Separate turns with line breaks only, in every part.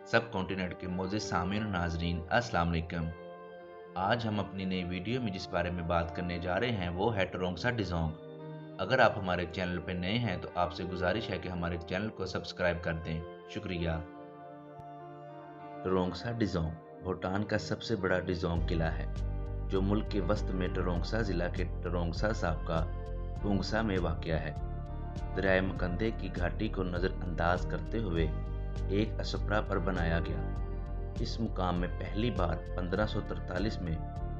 सब कॉन्टिनेंट के मोज़े सामीन और नाजरीन अस्सलाम वालेकुम। आज हम अपनी नई वीडियो में जिस बारे में बात करने जा रहे हैं वो है टरोंगसा डिज़ोंग। अगर आप हमारे चैनल पर नए हैं तो आपसे गुजारिश है कि हमारे चैनल को सब्सक्राइब कर दें, शुक्रिया। टरोंगसा डिज़ोंग भूटान का सबसे बड़ा डिज़ोंग किला है जो मुल्क के वस्त में टरोंगसा ज़िला के टरोंगसा साबका टोंगसा में वाक़या है। दरियाए मकंदे की घाटी को नज़रअंदाज करते हुए एक असपरा पर बनाया गया। इस मुकाम में पहली बार 1543 में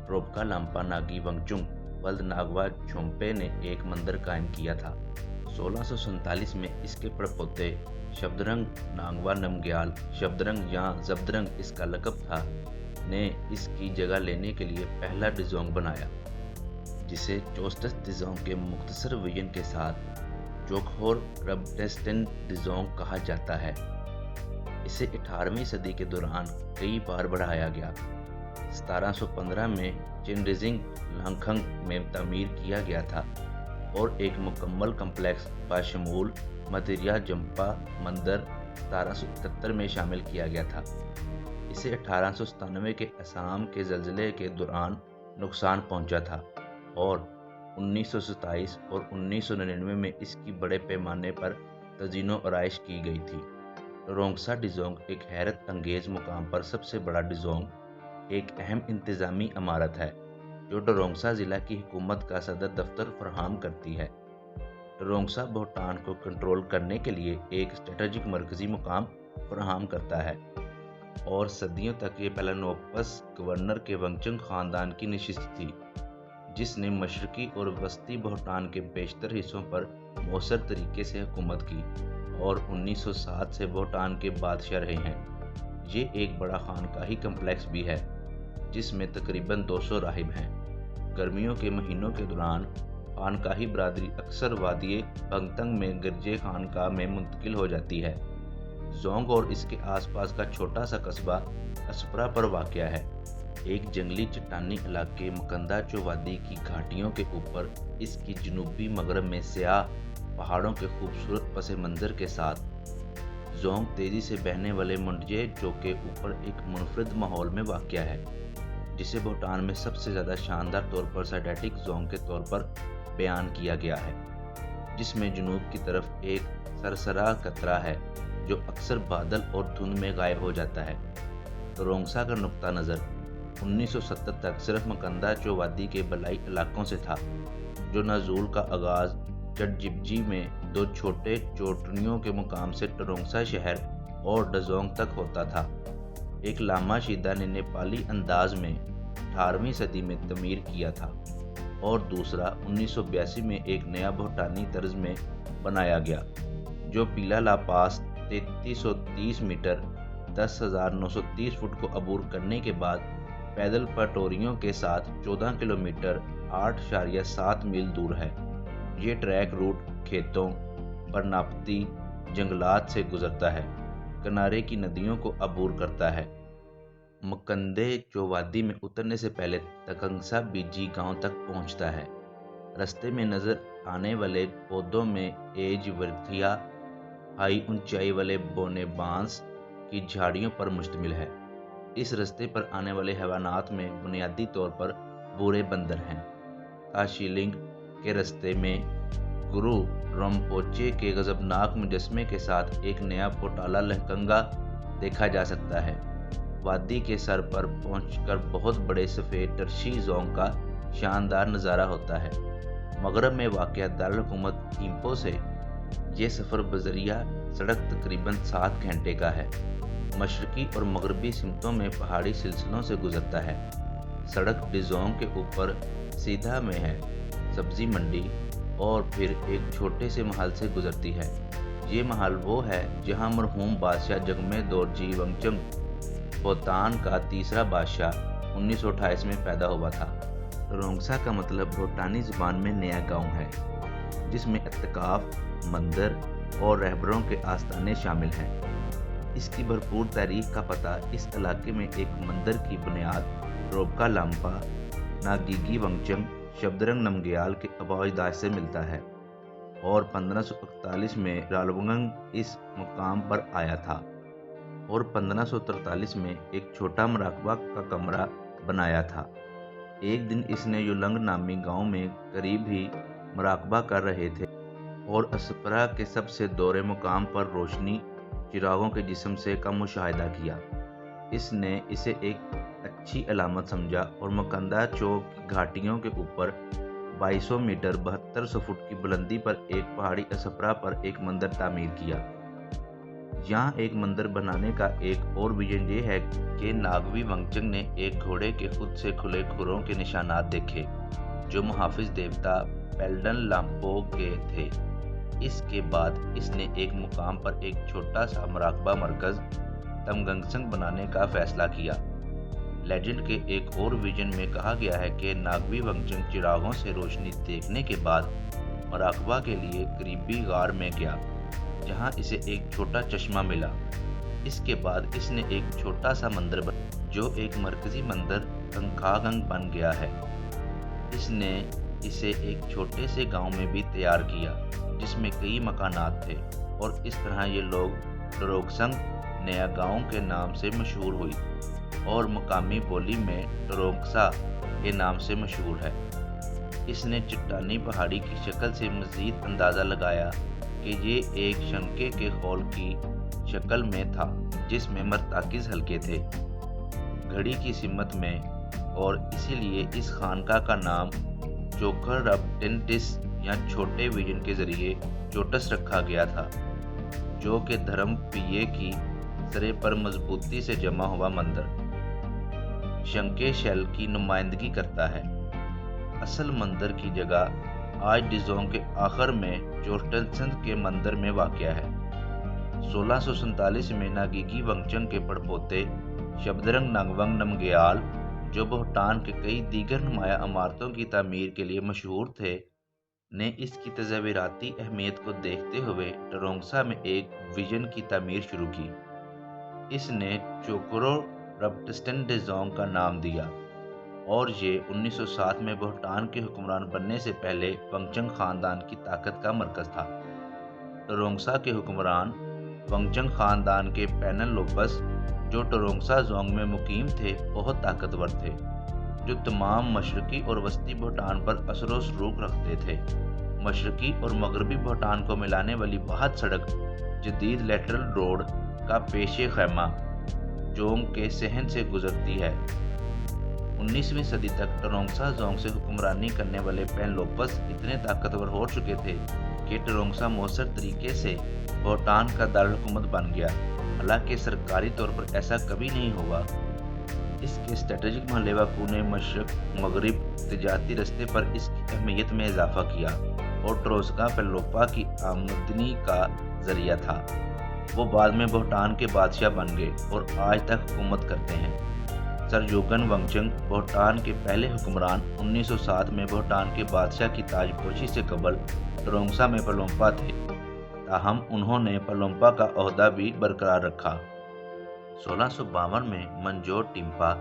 रोबका लाम्पा नागी वंगचुंग वल्द नागवा छोंपे ने एक मंदिर कायम किया था। 1647 में इसके प्रपोते शब्दरंग नांगवा नमग्याल शब्दरंग या जबदरंग इसका लक़ब था ने इसकी जगह लेने के लिए पहला डिज़ोंग बनाया, जिसे चोस्टस डिज़ोंग के मुख्तसर विजन के साथ जोखोर रबटेस्टन डिज़ोंग कहा जाता है। इसे 18वीं सदी के दौरान कई बार बढ़ाया गया। 1715 में चिनरिजिंग लांगखंग में तामीर किया गया था और एक मुकम्मल कम्प्लेक्स बाशमूल मदिरिया जंपा मंदिर 1771 में शामिल किया गया था। इसे 1897 के असम के ज़लज़ले के दौरान नुकसान पहुंचा था और 1927 और 1999 में इसकी बड़े पैमाने पर तज़ीनो आराइश की गई थी। टरोंगसा डिज़ोंग एक हैरत अंगेज़ मुकाम पर सबसे बड़ा डिज़ोंग एक अहम इंतज़ामी इमारत है जो टरोंगसा ज़िला की हुकूमत का सदर दफ्तर फराहम करती है। टरोंगसा भूटान को कंट्रोल करने के लिए एक स्ट्रेटजिक मरकज़ी मुकाम फराहम करता है और सदियों तक ये पेलानोपस गवर्नर के वंगचुंग ख़ानदान की नशिस्त थी, जिसने मशरकी और वस्ती भूटान के बेशतर हिस्सों पर मौसर तरीके से हुकूमत की और 1907 से भूटान के बादशाह रहे हैं। ये एक बड़ा खानकाही कम्प्लेक्स भी है जिसमें तकरीबन 200 राहिब हैं। गर्मियों के महीनों के दौरान खानकाही बरादरी अक्सर वादिये पंगतंग में गिरजे खानका में मुंतकिल हो जाती है। जोंग और इसके आसपास का छोटा सा कस्बा असपरा पर वाक़या है, एक जंगली चट्टानी इलाके मकंदाचो वादी की घाटियों के ऊपर। इसकी जनूबी मगरब में स्याह पहाड़ों के खूबसूरत पस मंज़र के साथ जोंग तेज़ी से बहने वाले मुंडजे जो के ऊपर एक मुनफरिद माहौल में वाक़या है, जिसे भूटान में सबसे ज़्यादा शानदार तौर पर साइडेटिक जोंग के तौर पर बयान किया गया है, जिसमें जनूब की तरफ एक सरसरा कतरा है जो अक्सर बादल और धुंध में गायब हो जाता है। टरोंगसा का नुक्ता नज़र 1970 तक सिर्फ मकंदाचो वादी के बलाई इलाकों से था, जो नज़ूल का आगाज़ चटजिबजी में दो छोटे चोटनियों के मुकाम से टरोंगसा शहर और डजोंग तक होता था। एक लामा शीदा ने नेपाली अंदाज में 18वीं सदी में तमीर किया था और दूसरा 1982 में एक नया भूटानी तर्ज में बनाया गया, जो पीला ला पास 3330 मीटर 10,930 फुट को अबूर करने के बाद पैदल पटोरियों के साथ 14 किलोमीटर 8.7 मील दूर है। ये ट्रैक रूट खेतों, पर्नापती जंगलात से गुजरता है, किनारे की नदियों को अबूर करता है। मकंदे जो वादी में उतरने से पहले तकंगसा बीजी गांव तक पहुंचता है। रास्ते में नज़र आने वाले पौधों में एज वर्थिया हाई ऊंचाई वाले बोने बांस की झाड़ियों पर मुश्तमिल है। इस रास्ते पर आने वाले हैवानात में बुनियादी तौर पर बूरे बंदर हैं। ताशीलिंग के रास्ते में गुरु रम्पोचे के गजबनाक मुजस्मे के साथ एक नया पोटाला लहकंगा देखा जा सकता है। वादी के सर पर पहुंचकर बहुत बड़े सफ़ेद टर्शी जोंग का शानदार नज़ारा होता है। मगरब में वाक़या दारुल हुकूमत थिम्पू से ये सफ़र बजरिया सड़क तकरीबन 7 घंटे का है। मशरकी और मगरबी सिमतों में पहाड़ी सिलसिलों से गुजरता है। सड़क डिज़ोंग के ऊपर सीधा में है, सब्ज़ी मंडी और फिर एक छोटे से महल से गुजरती है। ये महल वो है जहाँ मरहूम बादशाह जगमे दोरजी वंगचुंग भूटान का तीसरा बादशाह 1928 में पैदा हुआ था। टरोंगसा का मतलब भूटानी ज़ुबान में नया गांव है, जिसमें इत्तिकाफ, मंदिर और रहबरों के आस्थाने शामिल हैं। इसकी भरपूर तारीख का पता इस इलाके में एक मंदिर की बुनियाद रोबका लाम्पा नागिगी वंगचुंग शब्दरंग नमग्याल के आबाओ-अजदाद से मिलता है और 1541 में रालवंगंग इस मुकाम पर आया था। और 1543 में एक छोटा मराकबा का कमरा बनाया था। एक दिन इसने युलंग नामी गांव में करीब ही मराकबा कर रहे थे और अस्परा के सबसे दौरे मुकाम पर रोशनी चिरागों के जिस्म से का मुशाहिदा किया। इसने इसे एक अच्छी अलामत समझा और मकंदा चौक की घाटियों के ऊपर 2200 मीटर 7200 फुट की बुलंदी पर एक पहाड़ी अस्परा पर एक मंदिर तामीर किया। यहाँ एक मंदिर बनाने का एक और विजन ये है कि नागवी वंगचंग ने एक घोड़े के खुद से खुले खुरों के निशानात देखे जो मुहाफिज देवता पेल्डन लाम्पो के थे। इसके बाद इसने एक मुकाम पर एक छोटा सा मराकबा मरकज तमगंगसंग बनाने का फैसला किया। लेजेंड के एक और विजन में कहा गया है कि नागवी वंगचंग चिरागों से रोशनी देखने के बाद मराकबा के लिए करीबी गार में गया जहां इसे एक छोटा चश्मा मिला। इसके बाद इसने एक छोटा सा मंदिर बनाया जो एक मरकजी मंदिर कंखागंग बन गया है। इसने इसे एक छोटे से गांव में भी तैयार किया जिसमें कई मकानात थे और इस तरह ये लोग टरोंगसंग नया गांव के नाम से मशहूर हुई और मकामी बोली में टरोंगसा के नाम से मशहूर है। इसने चट्टानी पहाड़ी की शक्ल से मजीद अंदाज़ा लगाया कि ये एक शंके के खौल की शक्ल में था जिसमें मरताकिज़ हल्के थे घड़ी की सिमत में, और इसीलिए इस खानका का नाम चोकर रबटेंटिस या छोटे विजन के जरिए चोटस रखा गया था जो कि धर्म पिये की सरे पर मजबूती से जमा हुआ मंदिर शंके शैल की नुमाइंदगी करता है। असल मंदिर की जगह आज डिजोंग के आखिर में जोर्टनसन के मंदिर में वाक़या है। 1647 में नागीगी वंगचंग के पड़पोते शब्दरंग नांगवंग नमग्याल जो भूटान के कई दीगर नुमाया इमारतों की तामीर के लिए मशहूर थे ने इसकी तज़ाविराती अहमियत को देखते हुए टरोंगसा में एक विजन की तामीर शुरू की। इसने चोकरो रबटस्टन डिजोंग का नाम दिया और ये 1907 में भूटान के हुक्मरान बनने से पहले वंगचंग खानदान की ताकत का मरकज़ था। टरोंगसा के हुक्मरान वंगचंग खानदान के पैनल लोपस जो टरोंगसा जोंग में मुकीम थे बहुत ताकतवर थे जो तमाम मशरकी और वस्ती भूटान पर असर व सलूक रखते थे। मशरकी और मगरबी भूटान को मिलाने वाली वाहद सड़क जदीद लेटरल रोड का पेशे खैमा जोंग के सहन से गुजरती है। 19वीं सदी तक टरोंगसा जोंग से हुक्मरानी करने वाले पेनलोपस इतने ताकतवर हो चुके थे कि टरोंगसा मौसर तरीके से भूटान का दारुल-हुकूमत बन गया, हालांकि सरकारी तौर पर ऐसा कभी नहीं हुआ। इसके स्ट्रेटेजिक महलेवाकू ने मशरक मगरिब तिजारती रस्ते पर इसकी अहमियत में इजाफा किया और टरोंगसा पेनलोपा की आमदनी का जरिया था। वो बाद में भूटान के बादशाह बन गए और आज तक हुकूमत करते हैं। सरजोगन वंगचंग भूटान के पहले हुक्मरान 1907 में भूटान के बादशाह की ताजपोशी से कबल टरोंगसा में पलोम्पा थे, ताहम उन्होंने पलोम्पा का ओहदा भी बरकरार रखा। 1652 में मंजोर टिम्पा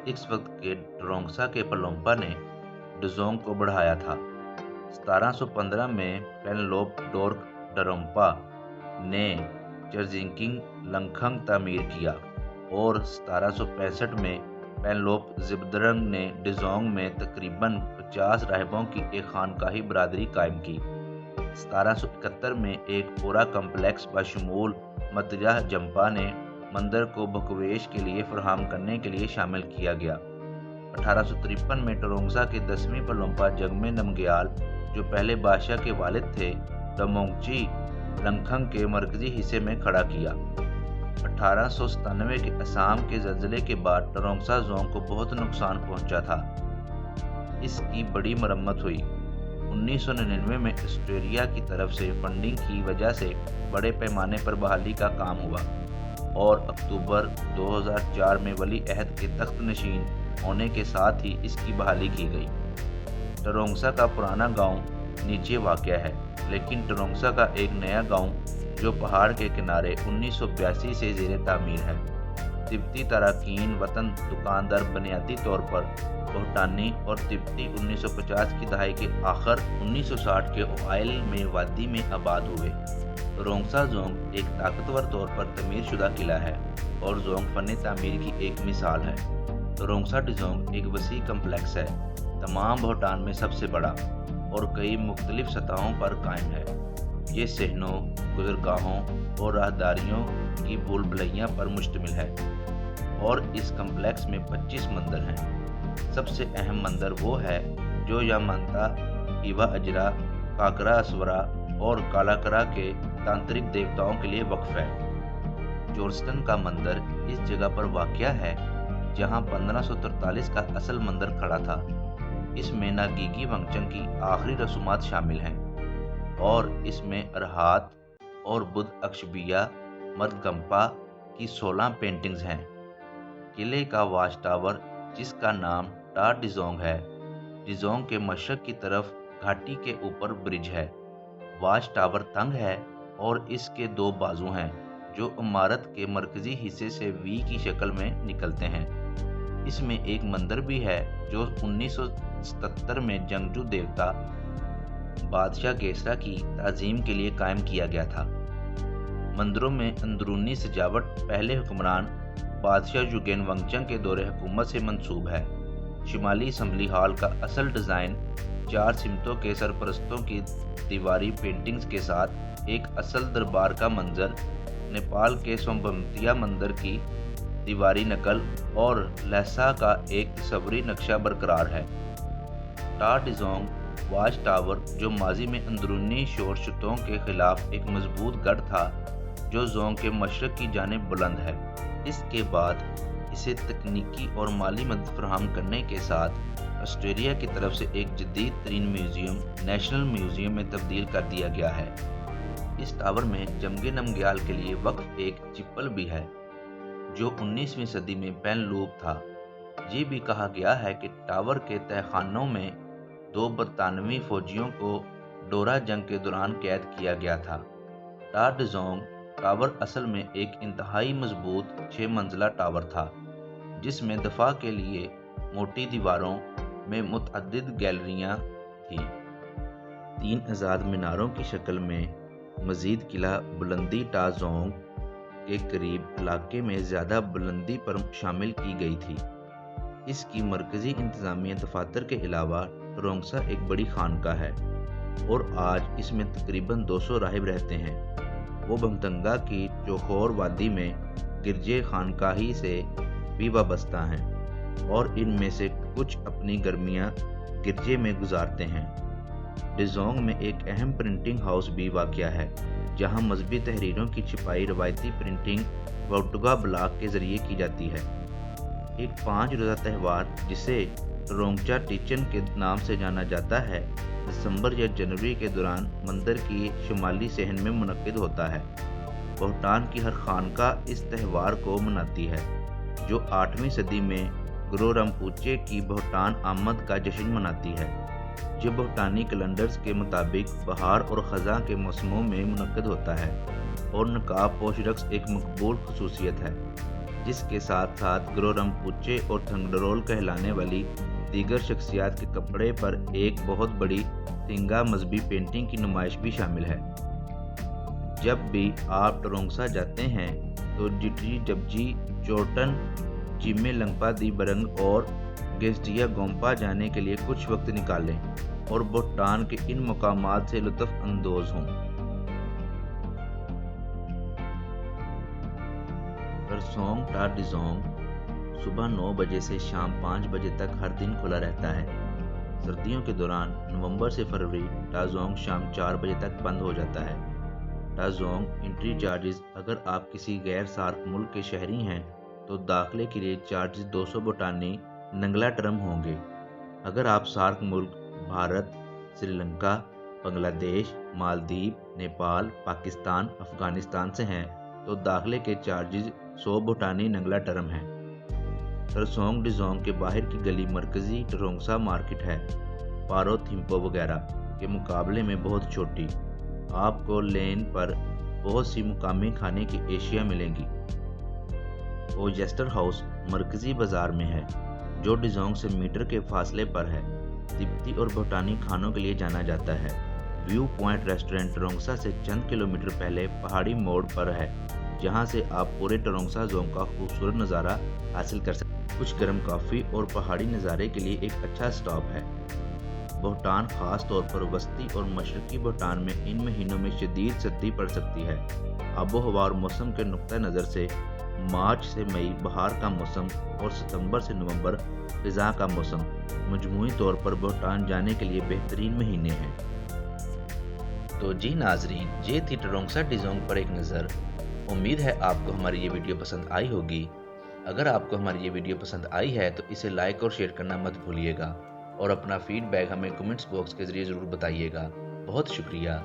इस वक्त के टरोंगसा के पलोम्पा ने डिजोंग को बढ़ाया था। 1715 में पेनलोप डोर्क डरोम्पा ने चरजिंकिंग लंगखंग तामीर किया और 1765 में पेनलोप जिब्दरंग ने डिजोंग में तकरीबन 50 राहिबों की एक खानकाही बरादरी कायम की। 1771 में एक पूरा कम्प्लेक्स बशमूल मतजा जंपा ने मंदिर को बकवेश के लिए फराहम करने के लिए शामिल किया गया। 1853 में टरोंगसा के 10वीं पलोम्पा जगमे नमग्याल जो पहले बादशाह के वालिद थे डमोंगची लंगखंग के मरकजी हिस्से में खड़ा किया। 1897 के असम के ज़लज़ले के बाद टरोंगसा जोंग को बहुत नुकसान पहुंचा था। इसकी बड़ी मरम्मत हुई। 1999 में ऑस्ट्रेलिया की तरफ से फंडिंग की वजह से बड़े पैमाने पर बहाली का काम हुआ और अक्टूबर 2004 में वली अहद के तख्त नशीन होने के साथ ही इसकी बहाली की गई। टरोंगसा का पुराना गांव नीचे वाक़या है, लेकिन टरोंगसा का एक नया गांव जो पहाड़ के किनारे 1982 से ज़ेरे तामीर है। तिब्बती तारकीन वतन दुकानदार बुनियादी तौर पर भूटानी और तिब्बती 1950 की दहाई के आखिर 1960 के ओआइल में वादी में आबाद हुए। टरोंगसा जोंग एक ताकतवर तौर पर तमीर शुदा किला है और जोंग फन तामीर की एक मिसाल है। तरोंगसा डिजोंग एक वसी कम्प्लेक्स है, तमाम भूटान में सबसे बड़ा और कई मुख्तलिफ सतहों पर कायम है। ये सहनों, गुजरगाहों और राहदारियों की भूल भुलैया पर मुश्तमिल है और इस कम्प्लेक्स में 25 मंदिर हैं। सबसे अहम मंदिर वो है जो यामंता, इवा अजरा, काकरा असवरा और कालाकरा के तांत्रिक देवताओं के लिए वक्फ है। जोरस्टन का मंदिर इस जगह पर वाक़या है जहां 1543 का असल मंदिर खड़ा था। इसमें नागीगी वंगचंग की आखिरी रसूमात शामिल हैं और इसमें अरहात और बुद्ध अक्षबिया मदगंपा की 16 पेंटिंग्स हैं। किले का वाच टावर, जिसका नाम टा डिजोंग है, डिजोंग के मशरक की तरफ घाटी के ऊपर ब्रिज है। वाच टावर तंग है और इसके 2 बाजू हैं जो इमारत के मरकजी हिस्से से वी की शक्ल में निकलते हैं। इसमें एक मंदिर भी है जो 1977 में जंगजू देवता बादशाह गेसरा की ताज़ीम के लिए कायम किया गया था। मंदिरों में अंदरूनी सजावट पहले हुक्मरान बादशाह युगेन वंगचंग के दौरे हुकूमत से मंसूब है। शिमाली असम्बली हॉल का असल डिज़ाइन 4 सिमतों के सरपरस्तों की दीवारी पेंटिंग्स के साथ एक असल दरबार का मंजर, नेपाल के सोमवंतिया मंदिर की दीवारी नकल और लहसा का एक तस्वीरी नक्शा बरकरार है। टा डिजोंग वाच टावर, जो माजी में अंदरूनी शोर शतों के खिलाफ एक मजबूत गढ़ था, जो जोंग के मशरक की जानिब बुलंद है। इसके बाद इसे तकनीकी और माली मदद फराहम करने के साथ ऑस्ट्रेलिया की तरफ से एक जदीद तरीन म्यूज़ियम नेशनल म्यूज़ियम में तब्दील कर दिया गया है। इस टावर में जमगे नमग्याल के लिए वक्फ एक चिप्पल भी है जो 19वीं सदी में पेन लूप था। ये भी कहा गया है कि टावर के तहखानों में 2 बरतानवी फौजियों को डोरा जंग के दौरान कैद किया गया था। टा डिजोंग टावर असल में एक इंतहाई मजबूत 6 मंजिला टावर था, जिसमें दफा के लिए मोटी दीवारों में मुतअद्दिद गैलरियाँ थीं। 3 आज़ाद मीनारों की शक्ल में मज़ीद किला बुलंदी टा जोंग के करीब इलाके में ज़्यादा बुलंदी पर शामिल की गई थी। इसकी मरकज़ी इंतज़ामिया दफातर के अलावा तरोंगसा एक बड़ी खानकाह है और आज इसमें तकरीबन 200 राहिब रहते हैं। वो बमतंगा की चौखोर वादी में गिरजे खानकाही से भी वाबस्ता हैं और इनमें से कुछ अपनी गर्मियाँ गिरजे में गुजारते हैं। डिजोंग में एक अहम प्रिंटिंग हाउस भी वाक़या है जहां मजहबी तहरीरों की छपाई रवायती प्रिंटिंग वोटुगा ब्लॉक के ज़रिए की जाती है। एक 5 रोज़ा त्यौहार जिसे रोंगचा टीचन के नाम से जाना जाता है, दिसंबर या जनवरी के दौरान मंदिर की शुमाली सहन में मुनक्किद होता है। भूटान की हर खानकाह इस त्यौहार को मनाती है, जो 8वीं सदी में गुरु रंपूचे की भूटान आमद का जश्न मनाती है, जो भूटानी कैलेंडर्स के मुताबिक बहार और ख़ज़ां के मौसमों में मुनक्किद होता है। और नकाब पोश रक्स एक मकबूल खसूसियत है, जिसके साथ साथ गुरु रंपूचे और थंगडरोल कहलाने वाली दीगर शख्सियात के कपड़े पर एक बहुत बड़ी तिंगा मजहबी पेंटिंग की नुमाइश भी शामिल है। जब भी आप तरोंगसा जाते हैं तो जिटरी जबजी, चोर्टन, चिमे लंगपा दी बरंग और गेस्टिया गोम्पा जाने के लिए कुछ वक्त निकालें और भूटान के इन मकामात से लुत्फ़ अंदोज़ हों। करसोंग टा डिजोंग सुबह 9 बजे से शाम 5 बजे तक हर दिन खुला रहता है। सर्दियों के दौरान नवंबर से फरवरी टाजोंग शाम 4 बजे तक बंद हो जाता है। टाजोंग एंट्री चार्जेस, अगर आप किसी गैर सार्क मुल्क के शहरी हैं तो दाखिले के लिए चार्जेस 200 भूटानी नंगला टर्म होंगे। अगर आप सार्क मुल्क भारत, श्रीलंका, बांग्लादेश, मालदीव, नेपाल, पाकिस्तान, अफगानिस्तान से हैं तो दाखिले के चार्जेस 100 भूटानी नंगला टर्म हैं। करसोंग डिजोंग के बाहर की गली मरकजी तरोंगसा मार्केट है, पारो थिम्पो वगैरह के मुकाबले में बहुत छोटी। आपको लेन पर बहुत सी मुकामी खाने की एशिया मिलेंगी। ओजेस्टर हाउस मरकजी बाजार में है, जो डिजोंग से मीटर के फासले पर है। तिब्बती और भूटानी खानों के लिए जाना जाता है। व्यू पॉइंट रेस्टोरेंट टरोंगसा से चंद किलोमीटर पहले पहाड़ी मोड़ पर है, जहां से आप पूरे टरोंगसा जोन का खूबसूरत नज़ारा हासिल कर सकते हैं। कुछ गर्म कॉफ़ी और पहाड़ी नज़ारे के लिए एक अच्छा स्टॉप है। भूटान खास तौर पर वस्ती और मशरकी भूटान में इन महीनों में शदीद सर्दी पड़ सकती है। आबो हवा और मौसम के नुक्ता नज़र से मार्च से मई बहार का मौसम और सितंबर से नवंबर ख़िज़ां का मौसम मजमूई तौर पर भूटान जाने के लिए बेहतरीन महीने हैं। तो जी नाजरीन, ये थी टरोंगसा डिज़ोंग पर एक नज़र। उम्मीद है आपको हमारी ये वीडियो पसंद आई होगी। अगर आपको हमारी ये वीडियो पसंद आई है तो इसे लाइक और शेयर करना मत भूलिएगा और अपना फीडबैक हमें कमेंट्स बॉक्स के ज़रिए ज़रूर बताइएगा। बहुत शुक्रिया।